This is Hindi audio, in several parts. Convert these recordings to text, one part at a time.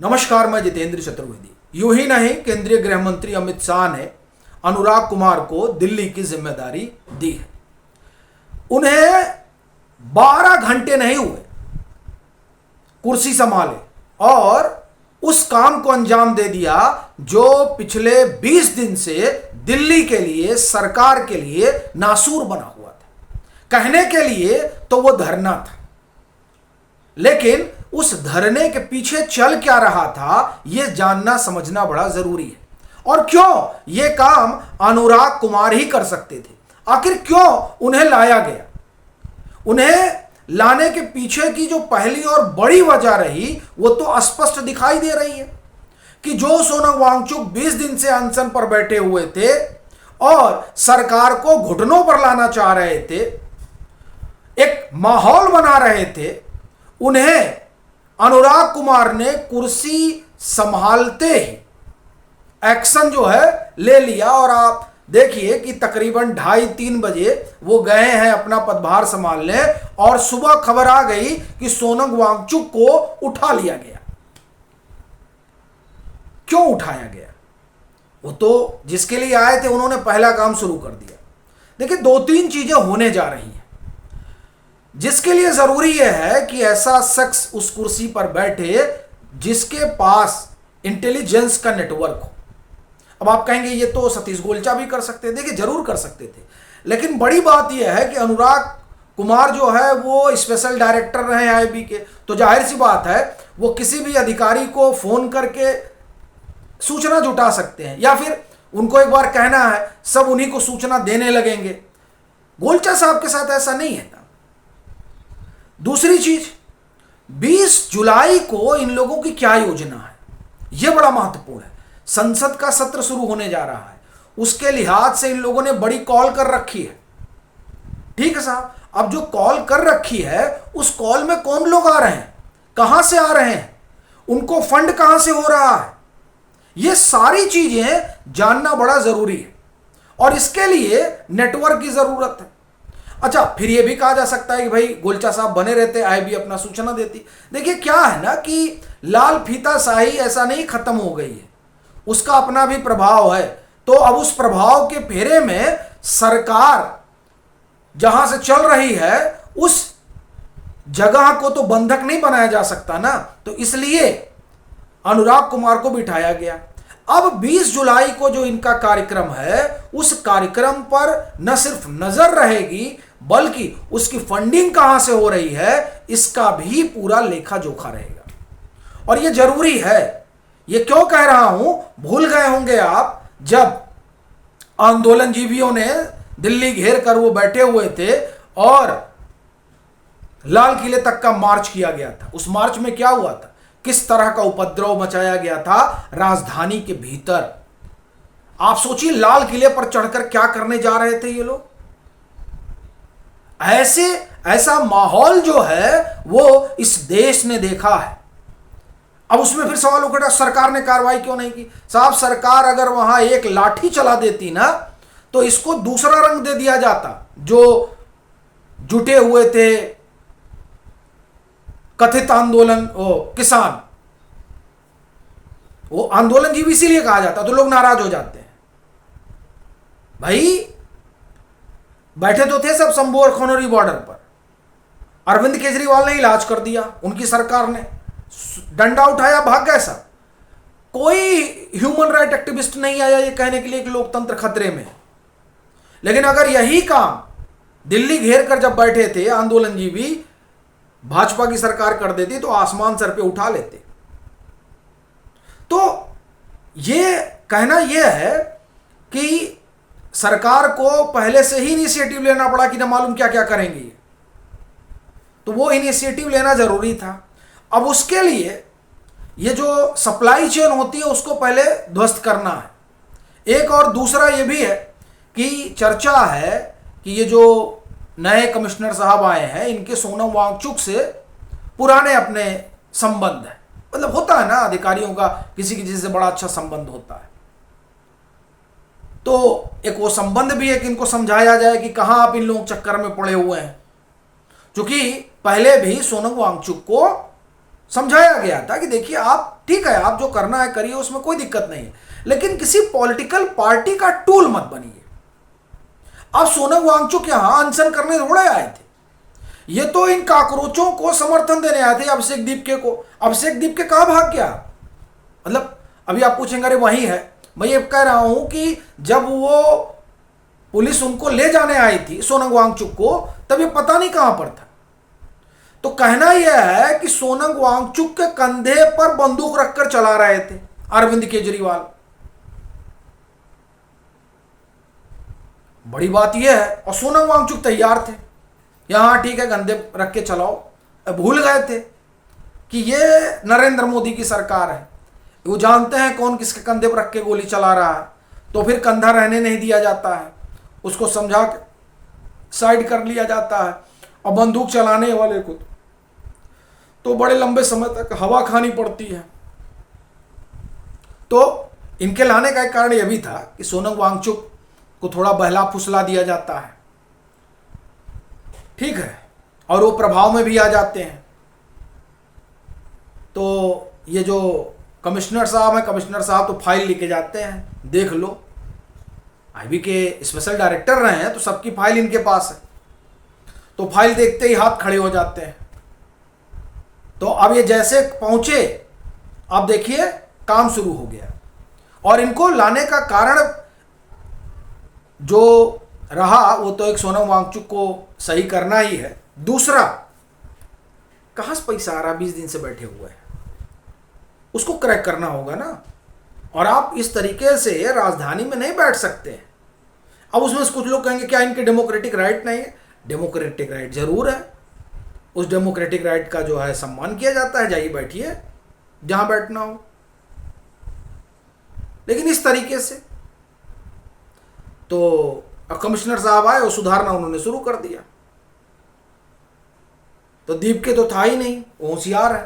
नमस्कार, मैं जितेंद्र चतुर्वेदी। यूं ही नहीं, केंद्रीय गृह मंत्री अमित शाह ने अनुराग कुमार को दिल्ली की जिम्मेदारी दी है। उन्हें 12 घंटे नहीं हुए कुर्सी संभाले और उस काम को अंजाम दे दिया जो पिछले 20 दिन से दिल्ली के लिए, सरकार के लिए नासूर बना हुआ था। कहने के लिए तो वो धरना था, लेकिन उस धरने के पीछे चल क्या रहा था यह जानना समझना बड़ा जरूरी है। और क्यों यह काम अनुराग कुमार ही कर सकते थे? आखिर क्यों उन्हें लाया गया? उन्हें लाने के पीछे की जो पहली और बड़ी वजह रही वो तो स्पष्ट दिखाई दे रही है कि जो सोनम वांगचुक 20 दिन से अनशन पर बैठे हुए थे और सरकार को घुटनों पर लाना चाह रहे थे, एक माहौल बना रहे थे, उन्हें अनुराग कुमार ने कुर्सी संभालते ही एक्शन जो है ले लिया। और आप देखिए कि तकरीबन 2:30-3 बजे वो गए हैं अपना पदभार संभालने और सुबह खबर आ गई कि सोनम वांगचुक को उठा लिया गया। क्यों उठाया गया? वो तो जिसके लिए आए थे उन्होंने पहला काम शुरू कर दिया। देखिए, 2-3 चीजें होने जा रही हैं जिसके लिए जरूरी यह है कि ऐसा शख्स उस कुर्सी पर बैठे जिसके पास इंटेलिजेंस का नेटवर्क हो। अब आप कहेंगे ये तो सतीश गोलचा भी कर सकते थे। देखिए, जरूर कर सकते थे, लेकिन बड़ी बात यह है कि अनुराग कुमार जो है वो स्पेशल डायरेक्टर रहे आईबी के, तो जाहिर सी बात है वो किसी भी अधिकारी को फोन करके सूचना जुटा सकते हैं, या फिर उनको एक बार कहना है सब उन्हीं को सूचना देने लगेंगे। गोलचा साहब के साथ ऐसा नहीं है। दूसरी चीज, 20 जुलाई को इन लोगों की क्या योजना है यह बड़ा महत्वपूर्ण है। संसद का सत्र शुरू होने जा रहा है, उसके लिहाज से इन लोगों ने बड़ी कॉल कर रखी है। ठीक है साहब, अब जो कॉल कर रखी है उस कॉल में कौन लोग आ रहे हैं, कहां से आ रहे हैं, उनको फंड कहां से हो रहा है, यह सारी चीजें जानना बड़ा जरूरी है और इसके लिए नेटवर्क की जरूरत है। अच्छा, फिर यह भी कहा जा सकता है कि भाई गोलचा साहब बने रहते, आईबी अपना सूचना देती। देखिए, क्या है ना कि लाल फीताशाही ऐसा नहीं खत्म हो गई है, उसका अपना भी प्रभाव है। तो अब उस प्रभाव के फेरे में सरकार जहां से चल रही है उस जगह को तो बंधक नहीं बनाया जा सकता ना, तो इसलिए अनुराग कुमार को बिठाया गया। अब 20 जुलाई को जो इनका कार्यक्रम है उस कार्यक्रम पर न सिर्फ नजर रहेगी बल्कि उसकी फंडिंग कहां से हो रही है इसका भी पूरा लेखा जोखा रहेगा। और यह जरूरी है। यह क्यों कह रहा हूं, भूल गए होंगे आप, जब आंदोलनजीवियों ने दिल्ली घेर कर वो बैठे हुए थे और लाल किले तक का मार्च किया गया था। उस मार्च में क्या हुआ था, किस तरह का उपद्रव मचाया गया था राजधानी के भीतर। आप सोचिए, लाल किले पर चढ़कर क्या करने जा रहे थे ये लोग। ऐसा माहौल जो है वो इस देश ने देखा है। अब उसमें फिर सवाल उठा, सरकार ने कार्रवाई क्यों नहीं की? साहब, सरकार अगर वहां एक लाठी चला देती ना तो इसको दूसरा रंग दे दिया जाता। जो जुटे हुए थे कथित आंदोलन किसान, वो आंदोलनजीवी इसीलिए कहा जाता, तो लोग नाराज हो जाते हैं। भाई, बैठे तो थे सब शंभू और खनौरी बॉर्डर पर, अरविंद केजरीवाल ने इलाज कर दिया, उनकी सरकार ने डंडा उठाया, भाग गए सब। कोई ह्यूमन राइट एक्टिविस्ट नहीं आया ये कहने के लिए कि लोकतंत्र खतरे में है। लेकिन अगर यही काम दिल्ली घेर कर जब बैठे थे आंदोलनजीवी भाजपा की सरकार कर देती तो आसमान सर पे उठा लेते। तो ये कहना यह है कि सरकार को पहले से ही इनिशिएटिव लेना पड़ा कि ना मालूम क्या क्या करेंगे, तो वो इनिशिएटिव लेना जरूरी था। अब उसके लिए ये जो सप्लाई चेन होती है उसको पहले ध्वस्त करना है। एक और दूसरा ये भी है कि चर्चा है कि ये जो नए कमिश्नर साहब आए हैं इनके सोनम वांगचुक से पुराने अपने संबंध है। मतलब होता है ना अधिकारियों का किसी किसी से बड़ा अच्छा संबंध होता है, तो एक वो संबंध भी है कि इनको समझाया जाए कि कहां आप इन लोगों चक्कर में पड़े हुए हैं। क्योंकि पहले भी सोनम वांगचुक को समझाया गया था कि देखिए आप ठीक है, आप जो करना है करिए, उसमें कोई दिक्कत नहीं है, लेकिन किसी पॉलिटिकल पार्टी का टूल मत बनिए। अब सोनम वांगचुक यहां अनशन करने थोड़े आए थे, ये तो इन काकरोचों को समर्थन देने आए थे, अभिषेक दीपके को। अभिषेक दीपके कहां भाग गया? मतलब अभी आप पूछेंगे अरे वही है, मैं ये कह रहा हूं कि जब वो पुलिस उनको ले जाने आई थी सोनम वांगचुक को, तब ये पता नहीं कहां पर था। तो कहना यह है कि सोनम वांगचुक के कंधे पर बंदूक रखकर चला रहे थे अरविंद केजरीवाल। बड़ी बात यह है, और सोनम वांगचुक तैयार थे, यहां ठीक है कंधे रख के चलाओ। भूल गए थे कि ये नरेंद्र मोदी की सरकार है, वो जानते हैं कौन किसके कंधे पर रख के गोली चला रहा है, तो फिर कंधा रहने नहीं दिया जाता है, उसको समझा के साइड कर लिया जाता है। और बंदूक चलाने वाले को तो बड़े लंबे समय तक हवा खानी पड़ती है। तो इनके लाने का एक कारण यह भी था कि सोनम वांगचुक को थोड़ा बहला फुसला दिया जाता है, ठीक है, और वो प्रभाव में भी आ जाते हैं। तो ये जो कमिश्नर साहब हैं, कमिश्नर साहब तो फाइल लेके जाते हैं, देख लो, आईबी के स्पेशल डायरेक्टर रहे हैं तो सबकी फाइल इनके पास है, तो फाइल देखते ही हाथ खड़े हो जाते हैं। तो अब ये जैसे पहुंचे, अब देखिए काम शुरू हो गया। और इनको लाने का कारण जो रहा वो तो एक सोनम वांगचुक को सही करना ही है, दूसरा कहां से पैसा आ रहा, 20 दिन से बैठे हुए हैं, उसको क्रैक करना होगा ना। और आप इस तरीके से राजधानी में नहीं बैठ सकते। अब उसमें से कुछ लोग कहेंगे क्या इनके डेमोक्रेटिक राइट नहीं है? डेमोक्रेटिक राइट जरूर है, उस डेमोक्रेटिक राइट का जो है सम्मान किया जाता है, जाइए बैठिए जहां बैठना हो, लेकिन इस तरीके से। तो कमिश्नर साहब आए और सुधारना उन्होंने शुरू कर दिया। तो दीप के तो था ही नहीं, वो होशियार है,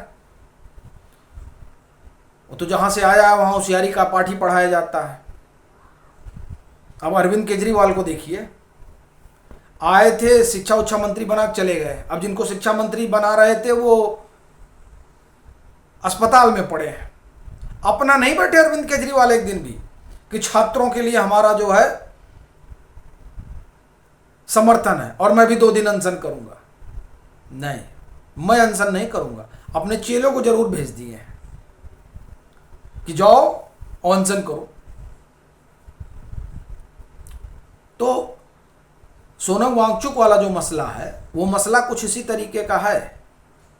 वो तो जहां से आया वहां होशियारी का पाठ ही पढ़ाया जाता है। अब अरविंद केजरीवाल को देखिए, आए थे शिक्षा उच्छा मंत्री बना चले गए, अब जिनको शिक्षा मंत्री बना रहे थे वो अस्पताल में पड़े हैं। अपना नहीं बैठे अरविंद केजरीवाल एक दिन भी कि छात्रों के लिए हमारा जो है समर्थन है और मैं भी 2 दिन अनशन करूंगा। नहीं, मैं अनशन नहीं करूंगा, अपने चेलों को जरूर भेज दिए हैं कि जाओ अनशन करो। तो सोनम वांगचुक वाला जो मसला है वो मसला कुछ इसी तरीके का है,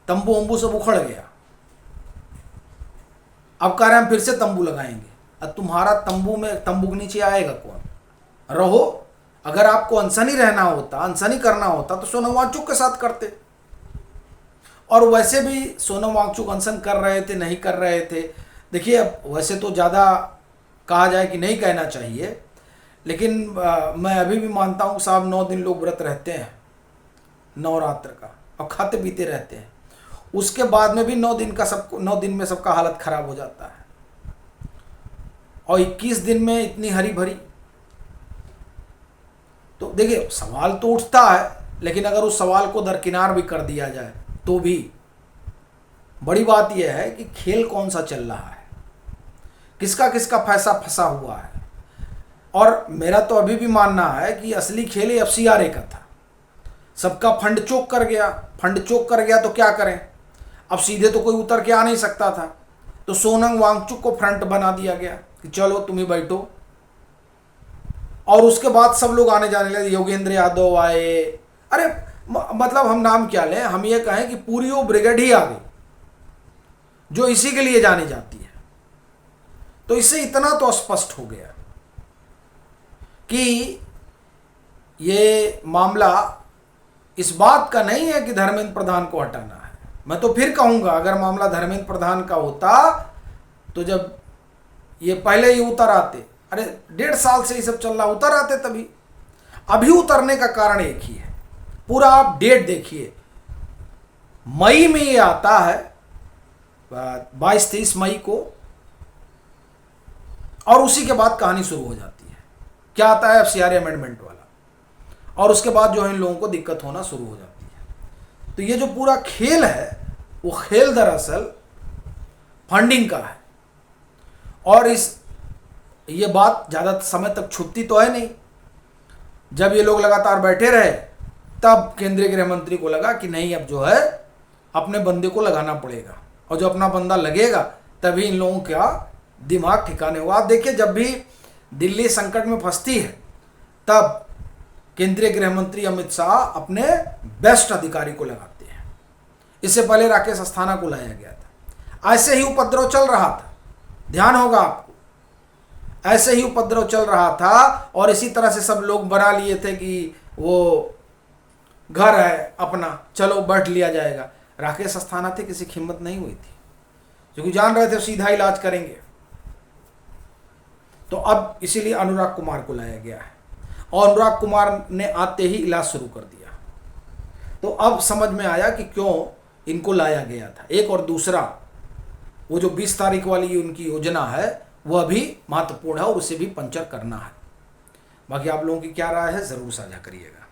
तंबू वंबू सब उखड़ गया। अब कह रहे हम फिर से तंबू लगाएंगे। अब तुम्हारा तंबू में तंबू के नीचे आएगा कौन? रहो, अगर आपको अनशनी रहना होता, अनशनी करना होता तो सोनम वांगचुक के साथ करते। और वैसे भी सोनम वांगचुक अनशन कर रहे थे, नहीं कर रहे थे, देखिए वैसे तो ज़्यादा कहा जाए कि नहीं कहना चाहिए, लेकिन मैं अभी भी मानता हूँ साहब 9 दिन लोग व्रत रहते हैं नवरात्र का और खाते पीते रहते हैं, उसके बाद में भी 9 दिन में सबका हालत खराब हो जाता है, और 21 दिन में इतनी हरी भरी। तो देखिए सवाल तो उठता है, लेकिन अगर उस सवाल को दरकिनार भी कर दिया जाए तो भी बड़ी बात यह है कि खेल कौन सा चल रहा है, किसका किसका पैसा फंसा हुआ है। और मेरा तो अभी भी मानना है कि असली खेल FCRA का था, सबका फंड चोक कर गया। फंड चोक कर गया तो क्या करें, अब सीधे तो कोई उतर के आ नहीं सकता था, तो सोनम वांगचुक को फ्रंट बना दिया गया कि चलो तुम ही बैठो। और उसके बाद सब लोग आने जाने लगे, योगेंद्र यादव आए, अरे मतलब हम नाम क्या लें, हम ये कहें कि पूरी वो ब्रिगेड ही आ गई जो इसी के लिए जानी जाती है। तो इससे इतना तो स्पष्ट हो गया कि ये मामला इस बात का नहीं है कि धर्मेंद्र प्रधान को हटाना है। मैं तो फिर कहूंगा, अगर मामला धर्मेंद्र प्रधान का होता तो जब ये पहले ही उतर आते, अरे 1.5 साल से ये सब चल रहा, उतर आते तभी। अभी उतरने का कारण एक ही है, पूरा आप डेट देखिए, मई में ये आता है 22-23 मई को, और उसी के बाद कहानी शुरू हो जाती है। क्या आता है? FCRA अमेंडमेंट वाला, और उसके बाद जो है इन लोगों को दिक्कत होना शुरू हो जाती है। तो ये जो पूरा खेल है वो खेल दरअसल फंडिंग का है। और ये बात ज़्यादा समय तक छुपती तो है नहीं। जब ये लोग लगातार बैठे रहे तब केंद्रीय गृह मंत्री को लगा कि नहीं, अब जो है अपने बंदे को लगाना पड़ेगा, और जो अपना बंदा लगेगा तभी इन लोगों का दिमाग ठिकाने होगा। आप देखिए, जब भी दिल्ली संकट में फंसती है तब केंद्रीय गृह मंत्री अमित शाह अपने बेस्ट अधिकारी को लगाते हैं। इससे पहले राकेश अस्थाना को लाया गया था। ऐसे ही उपद्रव चल रहा था, ध्यान होगा आपको, ऐसे ही उपद्रव चल रहा था। और इसी तरह से सब लोग बना लिए थे कि वो घर है अपना, चलो बैठ लिया जाएगा। राकेश अस्थाना थे, किसी की हिम्मत नहीं हुई थी, क्योंकि जान रहे थे सीधा इलाज करेंगे। तो अब इसीलिए अनुराग कुमार को लाया गया है, और अनुराग कुमार ने आते ही इलाज शुरू कर दिया। तो अब समझ में आया कि क्यों इनको लाया गया था। एक और दूसरा, वो जो 20 तारीख वाली उनकी योजना है वह भी महत्वपूर्ण है और उसे भी पंचर करना है। बाकी आप लोगों की क्या राय है, ज़रूर साझा करिएगा।